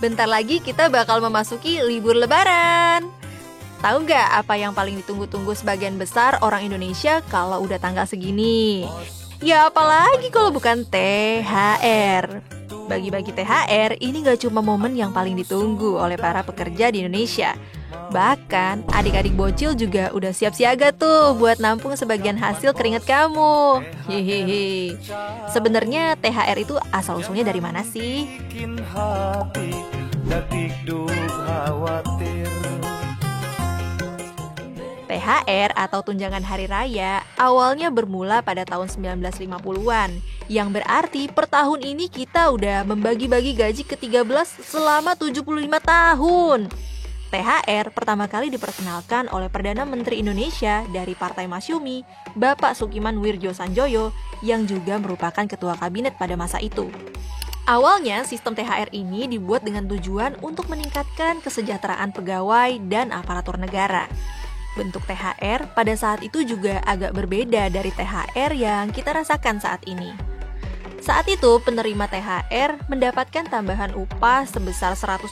bentar lagi kita bakal memasuki libur lebaran. Tahu nggak apa yang paling ditunggu-tunggu sebagian besar orang Indonesia kalau udah tanggal segini? Ya apalagi kalau bukan THR. Bagi-bagi THR ini gak cuma momen yang paling ditunggu oleh para pekerja di Indonesia. Bahkan adik-adik bocil juga udah siap siaga tuh buat nampung sebagian hasil keringat kamu. Hehehe. Sebenarnya THR itu asal usulnya dari mana sih? THR atau tunjangan hari raya awalnya bermula pada tahun 1950-an, yang berarti per tahun ini kita udah membagi-bagi gaji ke-13 selama 75 tahun. THR pertama kali diperkenalkan oleh Perdana Menteri Indonesia dari Partai Masyumi, Bapak Sukiman Wirjosanjoyo, yang juga merupakan ketua kabinet pada masa itu. Awalnya, sistem THR ini dibuat dengan tujuan untuk meningkatkan kesejahteraan pegawai dan aparatur negara. Bentuk THR pada saat itu juga agak berbeda dari THR yang kita rasakan saat ini. Saat itu, penerima THR mendapatkan tambahan upah sebesar 125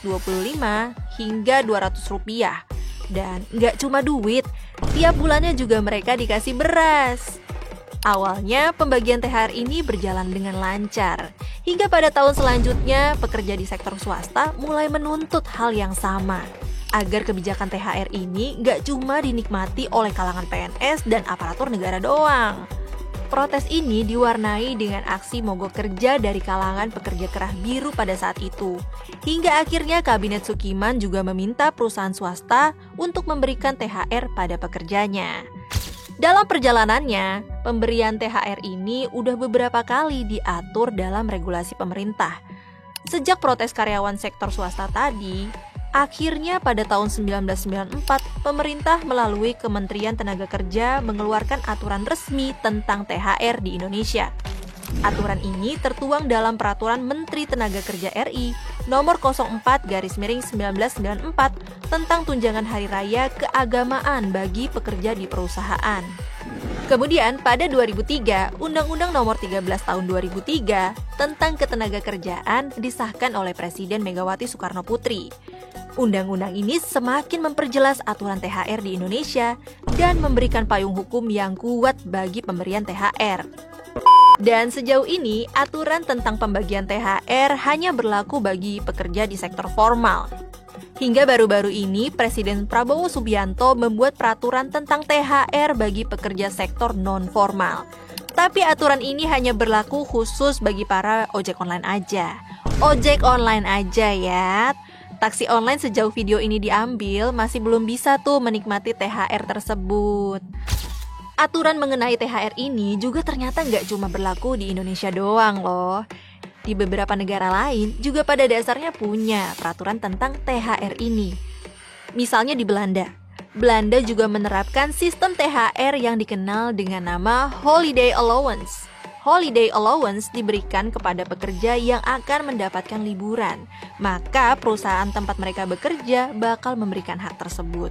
hingga 200 rupiah. Dan nggak cuma duit, tiap bulannya juga mereka dikasih beras. Awalnya, pembagian THR ini berjalan dengan lancar. Hingga pada tahun selanjutnya, pekerja di sektor swasta mulai menuntut hal yang sama, agar kebijakan THR ini nggak cuma dinikmati oleh kalangan PNS dan aparatur negara doang. Protes ini diwarnai dengan aksi mogok kerja dari kalangan pekerja kerah biru pada saat itu. Hingga akhirnya Kabinet Sukiman juga meminta perusahaan swasta untuk memberikan THR pada pekerjanya. Dalam perjalanannya, pemberian THR ini udah beberapa kali diatur dalam regulasi pemerintah. Sejak protes karyawan sektor swasta tadi, akhirnya pada tahun 1994, pemerintah melalui Kementerian Tenaga Kerja mengeluarkan aturan resmi tentang THR di Indonesia. Aturan ini tertuang dalam Peraturan Menteri Tenaga Kerja RI Nomor 04/1994 tentang tunjangan hari raya keagamaan bagi pekerja di perusahaan. Kemudian pada 2003, Undang-Undang Nomor 13 Tahun 2003 tentang Ketenagakerjaan disahkan oleh Presiden Megawati Soekarno Putri. Undang-undang ini semakin memperjelas aturan THR di Indonesia dan memberikan payung hukum yang kuat bagi pemberian THR. Dan sejauh ini, aturan tentang pembagian THR hanya berlaku bagi pekerja di sektor formal. Hingga baru-baru ini, Presiden Prabowo Subianto membuat peraturan tentang THR bagi pekerja sektor non-formal. Tapi aturan ini hanya berlaku khusus bagi para ojek online aja. Ojek online aja ya. Taksi online sejauh video ini diambil masih belum bisa tuh menikmati THR tersebut. Aturan mengenai THR ini juga ternyata nggak cuma berlaku di Indonesia doang loh. Di beberapa negara lain juga pada dasarnya punya peraturan tentang THR ini. Misalnya di Belanda. Belanda juga menerapkan sistem THR yang dikenal dengan nama Holiday Allowance. Holiday Allowance diberikan kepada pekerja yang akan mendapatkan liburan. Maka perusahaan tempat mereka bekerja bakal memberikan hak tersebut.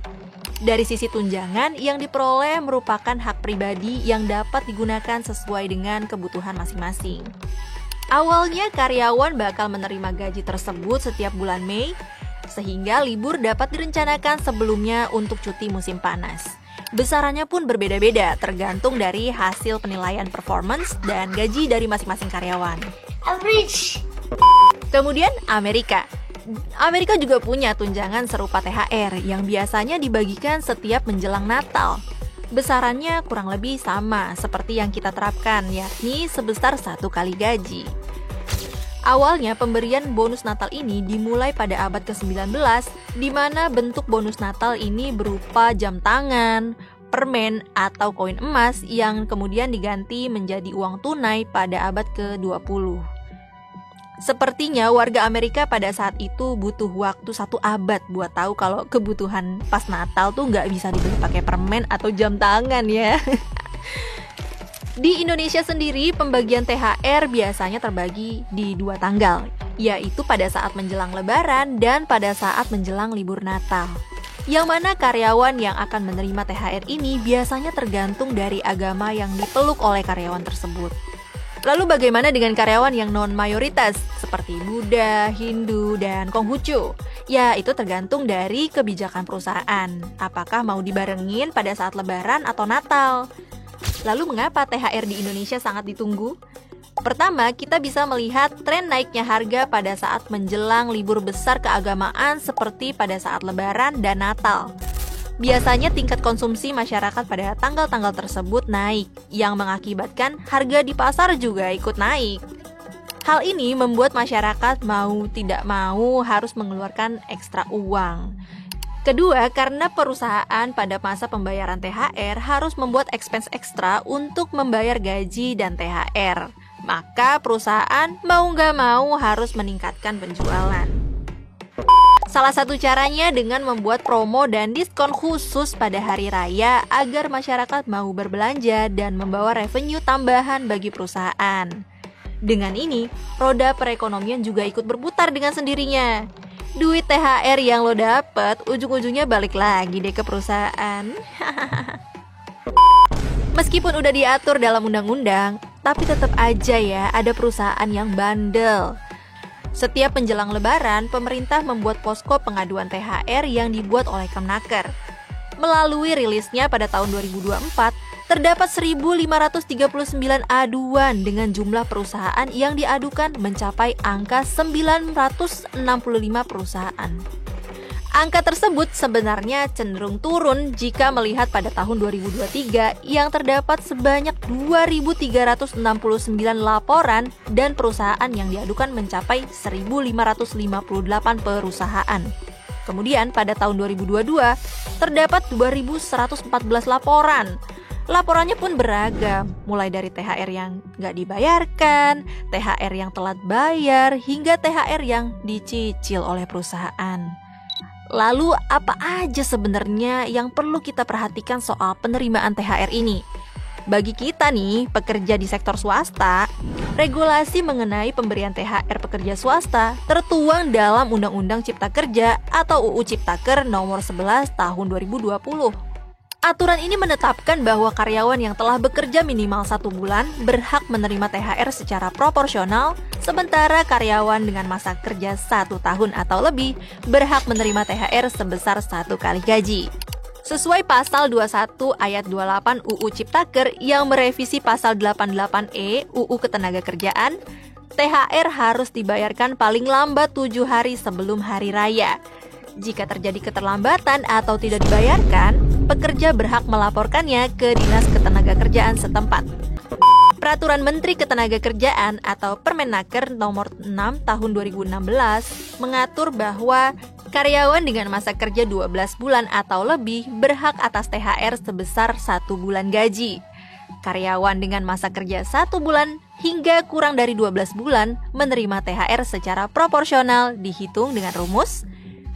Dari sisi tunjangan, yang diperoleh merupakan hak pribadi yang dapat digunakan sesuai dengan kebutuhan masing-masing. Awalnya karyawan bakal menerima gaji tersebut setiap bulan Mei, sehingga libur dapat direncanakan sebelumnya untuk cuti musim panas. Besarannya pun berbeda-beda, tergantung dari hasil penilaian performance dan gaji dari masing-masing karyawan. Average. Kemudian Amerika juga punya tunjangan serupa THR yang biasanya dibagikan setiap menjelang Natal. Besarannya kurang lebih sama seperti yang kita terapkan, yakni sebesar 1 kali gaji. Awalnya pemberian bonus Natal ini dimulai pada abad ke-19, di mana bentuk bonus Natal ini berupa jam tangan, permen, atau koin emas yang kemudian diganti menjadi uang tunai pada abad ke-20. Sepertinya warga Amerika pada saat itu butuh waktu 1 abad buat tahu kalau kebutuhan pas Natal tuh nggak bisa dibeli pakai permen atau jam tangan ya. Di Indonesia sendiri, pembagian THR biasanya terbagi di 2 tanggal, yaitu pada saat menjelang Lebaran dan pada saat menjelang libur Natal. Yang mana karyawan yang akan menerima THR ini biasanya tergantung dari agama yang dipeluk oleh karyawan tersebut. Lalu bagaimana dengan karyawan yang non-mayoritas seperti Buddha, Hindu, dan Konghucu? Ya, itu tergantung dari kebijakan perusahaan. Apakah mau dibarengin pada saat Lebaran atau Natal? Lalu mengapa THR di Indonesia sangat ditunggu? Pertama, kita bisa melihat tren naiknya harga pada saat menjelang libur besar keagamaan seperti pada saat Lebaran dan Natal. Biasanya tingkat konsumsi masyarakat pada tanggal-tanggal tersebut naik, yang mengakibatkan harga di pasar juga ikut naik. Hal ini membuat masyarakat mau tidak mau harus mengeluarkan ekstra uang. Kedua, karena perusahaan pada masa pembayaran THR harus membuat expense ekstra untuk membayar gaji dan THR. Maka perusahaan mau nggak mau harus meningkatkan penjualan. Salah satu caranya dengan membuat promo dan diskon khusus pada hari raya agar masyarakat mau berbelanja dan membawa revenue tambahan bagi perusahaan. Dengan ini, roda perekonomian juga ikut berputar dengan sendirinya. Duit THR yang lo dapet ujung-ujungnya balik lagi deh ke perusahaan. Meskipun udah diatur dalam undang-undang, tapi tetap aja ya ada perusahaan yang bandel. Setiap menjelang Lebaran, pemerintah membuat posko pengaduan THR yang dibuat oleh Kemnaker. Melalui rilisnya pada tahun 2024, terdapat 1.539 aduan dengan jumlah perusahaan yang diadukan mencapai angka 965 perusahaan. Angka tersebut sebenarnya cenderung turun jika melihat pada tahun 2023 yang terdapat sebanyak 2.369 laporan dan perusahaan yang diadukan mencapai 1.558 perusahaan. Kemudian pada tahun 2022 terdapat 2.114 laporan. Laporannya pun beragam, mulai dari THR yang nggak dibayarkan, THR yang telat bayar, hingga THR yang dicicil oleh perusahaan. Lalu apa aja sebenarnya yang perlu kita perhatikan soal penerimaan THR ini? Bagi kita nih, pekerja di sektor swasta, regulasi mengenai pemberian THR pekerja swasta tertuang dalam Undang-Undang Cipta Kerja atau UU Ciptaker nomor 11 tahun 2020. Aturan ini menetapkan bahwa karyawan yang telah bekerja minimal 1 bulan berhak menerima THR secara proporsional, sementara karyawan dengan masa kerja 1 tahun atau lebih berhak menerima THR sebesar 1 kali gaji. Sesuai pasal 21 ayat 28 UU Ciptaker yang merevisi pasal 88E UU Ketenagakerjaan, THR harus dibayarkan paling lambat 7 hari sebelum hari raya. Jika terjadi keterlambatan atau tidak dibayarkan, pekerja berhak melaporkannya ke Dinas Ketenagakerjaan setempat. Peraturan Menteri Ketenagakerjaan atau Permenaker nomor 6 tahun 2016 mengatur bahwa karyawan dengan masa kerja 12 bulan atau lebih berhak atas THR sebesar 1 bulan gaji. Karyawan dengan masa kerja 1 bulan hingga kurang dari 12 bulan menerima THR secara proporsional dihitung dengan rumus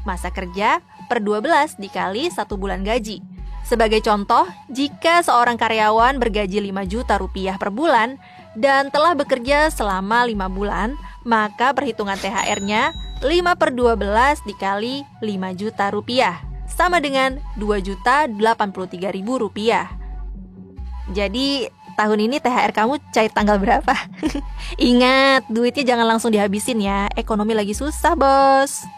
masa kerja per 12 dikali 1 bulan gaji. Sebagai contoh, jika seorang karyawan bergaji 5 juta rupiah per bulan dan telah bekerja selama 5 bulan, maka perhitungan THR-nya 5 per 12 dikali 5 juta rupiah, sama dengan 2.083.000 rupiah. Jadi, tahun ini THR kamu cair tanggal berapa? Ingat, duitnya jangan langsung dihabisin ya, ekonomi lagi susah, bos.